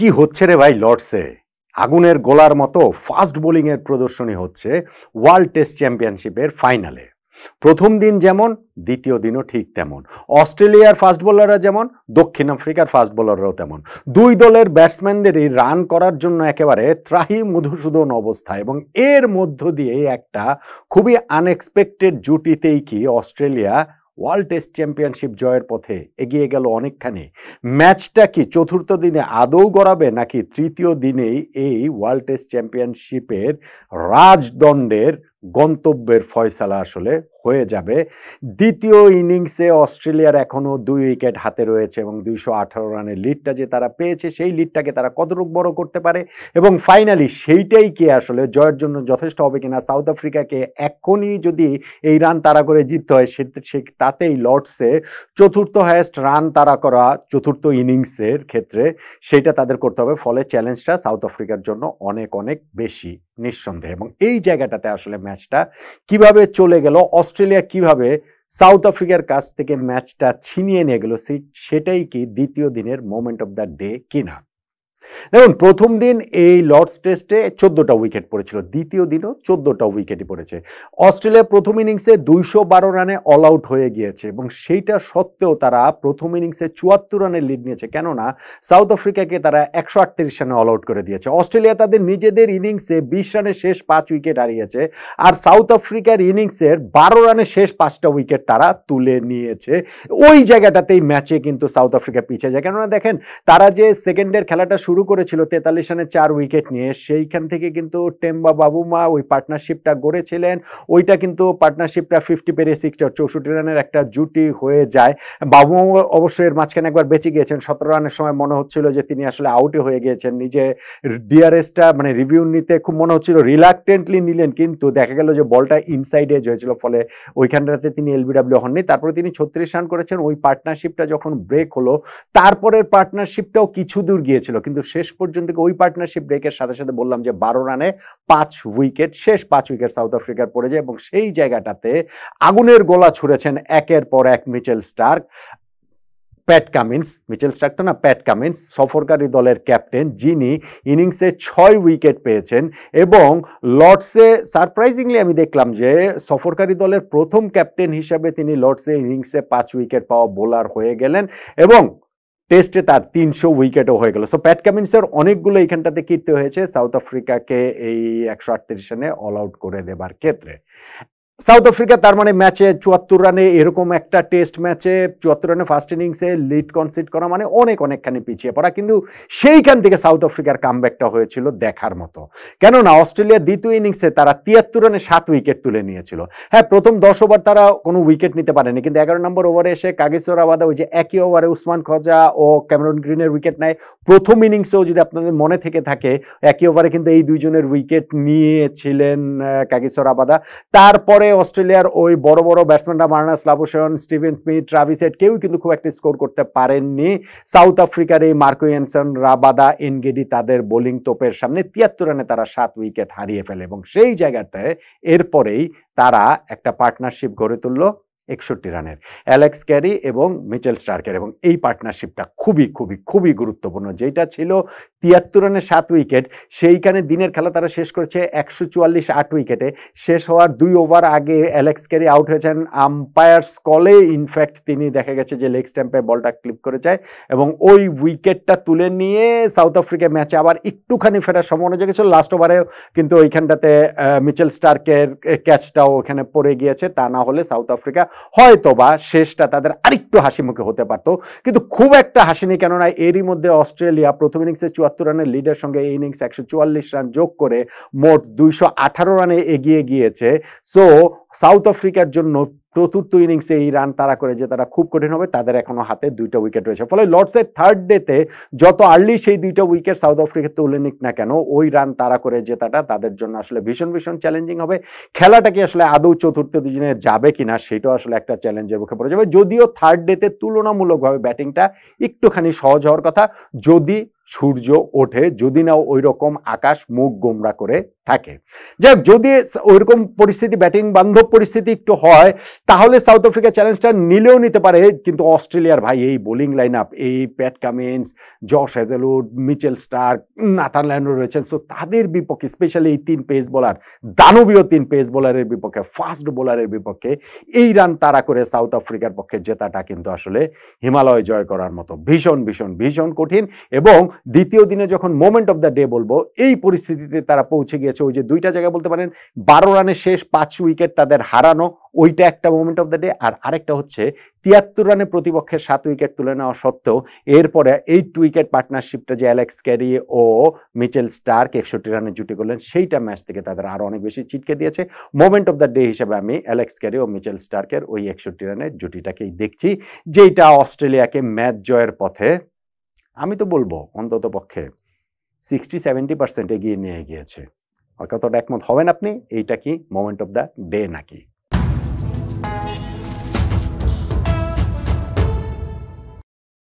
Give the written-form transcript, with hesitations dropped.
কি হচ্ছে রে ভাই লর্ডসে? আগুনের গোলার মতো ফাস্ট বোলিং এর প্রদর্শনী হচ্ছে ওয়ার্ল্ড টেস্ট চ্যাম্পিয়নশিপের ফাইনালে। প্রথম দিন যেমন দ্বিতীয় দিনও ঠিক তেমন। অস্ট্রেলিয়ার ফাস্ট বোলাররা যেমন, দক্ষিণ আফ্রিকার ফাস্ট বোলাররাও তেমন। দুই দলের ব্যাটসম্যানদেরই রান করার জন্য একেবারে ত্রাহি মধুসূদন অবস্থা, এবং এর মধ্য দিয়ে একটা খুবই আনএক্সপেক্টেড জুটিতেই কি অস্ট্রেলিয়া ওয়ার্ল্ড টেস্ট চ্যাম্পিয়নশিপ জয়ের পথে এগিয়ে গেল অনেকখানি। ম্যাচটা কি চতুর্থ দিনে আদৌ গড়াবে, নাকি তৃতীয় দিনেই এই ওয়ার্ল্ড টেস্ট চ্যাম্পিয়নশিপের রাজদণ্ডের গন্তব্যের ফয়সালা আসলে হয়ে যাবে? দ্বিতীয় ইনিংসে অস্ট্রেলিয়ার এখনো 2 উইকেট হাতে রয়েছে, এবং 218 রানের লিডটা যে তারা পেয়েছে সেই লিডটাকে তারা কতটুকু বড় করতে পারে, এবং ফাইনালি সেইটাই কি আসলে জয়ের জন্য যথেষ্ট হবে কিনা। সাউথ আফ্রিকাকে এখনই যদি এই রান তাড়া করে জিততে হয়, তাতেই লর্ডসে চতুর্থ হাইয়েস্ট রান তাড়া করা চতুর্থ ইনিংসের ক্ষেত্রে সেইটা তাদের করতে হবে। ফলে চ্যালেঞ্জটা সাউথ আফ্রিকার জন্য অনেক অনেক বেশি নিঃসন্দেহে। এবং এই জায়গাটাতে আসলে ম্যাচটা কিভাবে চলে গেল, অস্ট্রেলিয়া কিভাবে সাউথ আফ্রিকার কাছ থেকে ম্যাচটা ছিনিয়ে নিয়ে গেল, সেটাই কি দ্বিতীয় দিনের মোমেন্ট অফ দ্য ডে কিনা। দেখুন, প্রথম দিন এই লর্ডস টেস্টে 14টা উইকেট পড়েছিল, দ্বিতীয় দিনও 14টা উইকেটই পড়েছে। অস্ট্রেলিয়া প্রথম ইনিংসে 212 রানে অল আউট হয়ে গিয়েছে, এবং সেইটা সত্ত্বেও তারা প্রথম ইনিংসে 74 রানের লিড নিয়েছে, কেননা সাউথ আফ্রিকাকে তারা 138 রানে অল আউট করে দিয়েছে। অস্ট্রেলিয়া তাদের নিজেদের ইনিংসে 20 রানে শেষ 5 উইকেট হারিয়েছে, আর সাউথ আফ্রিকার ইনিংসের 12 রানে শেষ 5টা উইকেট তারা তুলে নিয়েছে। ওই জায়গাটাতেই ম্যাচে কিন্তু সাউথ আফ্রিকা পিছিয়ে যায়, কেননা দেখেন তারা যে সেকেন্ডের খেলাটা শুরু করেছিল 43 রানে 4 উইকেট নিয়ে, সেইখান থেকে কিন্তু টেম্বা বাবুমা ওই পার্টনারশিপটা গড়েছিলেন। ওইটা কিন্তু পার্টনারশিপটা 50 পেরিয়ে 64 রানের একটা জুটি হয়ে যায়। বাবুমা অবশ্যই এর মাঝখানে একবার বেঁচে গিয়েছেন, 17 রানের সময় মনে হচ্ছিল যে তিনি আসলে আউটে হয়ে গিয়েছেন। নিজে ডিআরএসটা মানে রিভিউ নিতে খুব মনে হচ্ছিল রিলাক্টেন্টলি নিলেন, কিন্তু দেখা গেল যে বলটা ইনসাইড এজ হয়েছিল, ফলে ওইখানটাতে তিনি এলবিডব্লিউ হননি। তারপরে তিনি 36 রান করেছেন। ওই পার্টনারশিপটা যখন ব্রেক হলো, তারপরের পার্টনারশিপটাও কিছু দূর গিয়েছিল, কিন্তু শেষ পর্যন্ত ওই পার্টনারশিপ ব্রেকের সাথে সাথে বললাম যে 12 রানে 5 উইকেট, শেষ 5 উইকেট সাউথ আফ্রিকার পড়ে যায়, এবং সেই জায়গাটাতে আগুনের গোলা ছুড়েছেন একের পর এক Mitchell Starc, Pat Cummins, Mitchell Starc তো না, প্যাট কামিন্স, সফরকারী দলের ক্যাপ্টেন, যিনি ইনিংসে 6 উইকেট পেয়েছেন। এবং লর্ডসে সারপ্রাইজিংলি আমি দেখলাম যে সফরকারী দলের প্রথম ক্যাপ্টেন হিসাবে তিনি লর্ডসে ইনিংসে 5 উইকেট পাওয়া বোলার হয়ে গেলেন, এবং টেস্টে তার 300 উইকেটও হয়ে গেল। সো প্যাট কামিন্সের অনেকগুলো এইখানটাতে কীর্তি হয়েছে সাউথ আফ্রিকাকে এই 138 রানে অল আউট করে দেবার ক্ষেত্রে। সাউথ আফ্রিকা তার মানে ম্যাচে 74 রানে, এরকম একটা টেস্ট ম্যাচে 74 রানে ফার্স্ট ইনিংসে লিড কনসিড করা মানে অনেকখানি পিছিয়ে পড়া, কিন্তু সেইখান থেকে সাউথ আফ্রিকার কামব্যাকটা হয়েছিল দেখার মতো। কেননা অস্ট্রেলিয়ার দ্বিতীয় ইনিংসে তারা 73 রানে 7 উইকেট তুলে নিয়েছিল। হ্যাঁ, প্রথম 10 ওভার তারা কোনো উইকেট নিতে পারেনি, কিন্তু 11 নম্বর ওভারে এসে কাগিসো রাবাদা ওই যে একই ওভারে উসমান খোজা ও ক্যামেরন গ্রিনের উইকেট নেয়। প্রথম ইনিংসেও যদি আপনাদের মনে থেকে থাকে, একই ওভারে কিন্তু এই দুইজনের উইকেট নিয়েছিলেন কাগিসো রাবাদা। তারপরে অস্ট্রেলিয়ার ওই বড় বড় ব্যাটসম্যানরা Marnus Labuschagne, Steven Smith, Travis Head কেউ কিন্তু খুব একটা স্কোর করতে পারেননি। সাউথ আফ্রিকার এই মার্কো ইয়ানসন, রাবাদা, এনগেডি তাদের বোলিং তোপের সামনে 73 রানে তারা 7 উইকেট হারিয়ে ফেলে, এবং সেই জায়গাটায় এরপরেই তারা একটা পার্টনারশিপ গড়ে তুলল 61 রানের, অ্যালেক্স ক্যারি এবং মিচেল স্টার্কের। এবং এই পার্টনারশিপটা খুবই গুরুত্বপূর্ণ, যেটা ছিল 73 রানে 7 উইকেট, সেইখানে দিনের খেলা তারা শেষ করেছে 144 8 উইকেটে। শেষ হওয়ার 2 ওভার আগে অ্যালেক্স ক্যারি আউট হয়েছেন আম্পায়ার্স কলে। ইনফ্যাক্ট তিনি দেখা গেছে যে লেগ স্ট্যাম্পে বলটা ক্লিপ করে যায়, এবং ওই উইকেটটা তুলে নিয়ে সাউথ আফ্রিকা ম্যাচে আবার একটুখানি ফেরার সম্ভাবনা জেগেছিল। লাস্ট ওভারেও কিন্তু ওইখানটাতে মিচেল স্টার্কের ক্যাচটাও ওখানে পড়ে গিয়েছে, তা না হলে সাউথ আফ্রিকা হয়তোবা শেষটা তাদের আরেকটু হাসি মুখে হতে পারতো, কিন্তু খুব একটা হাসিনি, কেননা এরই মধ্যে অস্ট্রেলিয়া প্রথম ইনিংসে 74 রানের লিডের সঙ্গে এই ইনিংস 144 রান যোগ করে মোট 218 রানে এগিয়ে গিয়েছে। সো সাউথ আফ্রিকার জন্য চতুর্থ ইনিংসে এই রান তারা করে যে তারা খুব কঠিন হবে। তাদের এখনো হাতে 2টা উইকেট রয়েছে, ফলে লর্ডসের থার্ড ডেতে যত আর্লি সেই 2টা উইকেট সাউথ আফ্রিকা তুলে নিক না কেন, ওই রান তারা করে জেতাটা তাদের জন্য আসলে ভীষণ চ্যালেঞ্জিং হবে। খেলাটা কি আসলে আদৌ চতুর্থ দিনে যাবে কিনা, সেটাও আসলে একটা চ্যালেঞ্জের মুখে পড়ে যাবে। যদিও থার্ড ডেতে তুলনামূলকভাবে ব্যাটিংটা একটুখানি সহজ হওয়ার কথা, যদি সূর্য ওঠে, যদি না ওই রকম আকাশ মুখ গোমরা করে থাকে। যাই হোক, যদি ওইরকম পরিস্থিতি, ব্যাটিং বান্ধব পরিস্থিতি একটু হয়, তাহলে সাউথ আফ্রিকা চ্যালেঞ্জটা নিলেও নিতে পারে। কিন্তু অস্ট্রেলিয়ার ভাই এই বোলিং লাইন আপ, এই Pat Cummins, Josh Hazlewood, Mitchell Starc, Nathan ল্যান্ডো রয়েছেন, সো তাদের বিপক্ষে স্পেশালি এই 3 পেস বোলার, দানবীয় 3 পেস বোলারের বিপক্ষে, ফাস্ট বোলারের বিপক্ষে এই রান তাড়া করে সাউথ আফ্রিকার পক্ষে জেতাটা কিন্তু আসলে হিমালয় জয় করার মতো ভীষণ ভীষণ ভীষণ কঠিন। এবং দ্বিতীয় দিনে যখন মোমেন্ট অফ দ্য ডে বলবো, এই পরিস্থিতিতে তারা পৌঁছে গিয়েছে। ওই যে 2টা জায়গায় বলতে পারেন 12 রানে শেষ 5 উইকেট তাদের হারানো, ওইটা একটা মোমেন্ট অফ দ্য ডে। আর আরেকটা হচ্ছে 73 রানে প্রতিপক্ষের 7 উইকেট তুলে নেওয়া সত্ত্বেও এরপরে 8 উইকেট পার্টনারশিপটা যে অ্যালেক্স ক্যারি ও মিচেল স্টার্ক 61 রানে জুটি করলেন, সেইটা ম্যাচ থেকে তাদের আরো অনেক বেশি ছিটকে দিয়েছে। মোমেন্ট অফ দ্য ডে হিসেবে আমি অ্যালেক্স ক্যারি ও মিচেল স্টার্কের ওই 61 রানের জুটিটাকেই দেখছি, যেটা অস্ট্রেলিয়াকে ম্যাচ জয়ের পথে আমি তো বলবো অন্তত পক্ষে 60-70% এগিয়ে নিয়ে গিয়েছে। কতটা একমত হবেন আপনি? এইটা কি মোমেন্ট অফ দ্য ডে নাকি?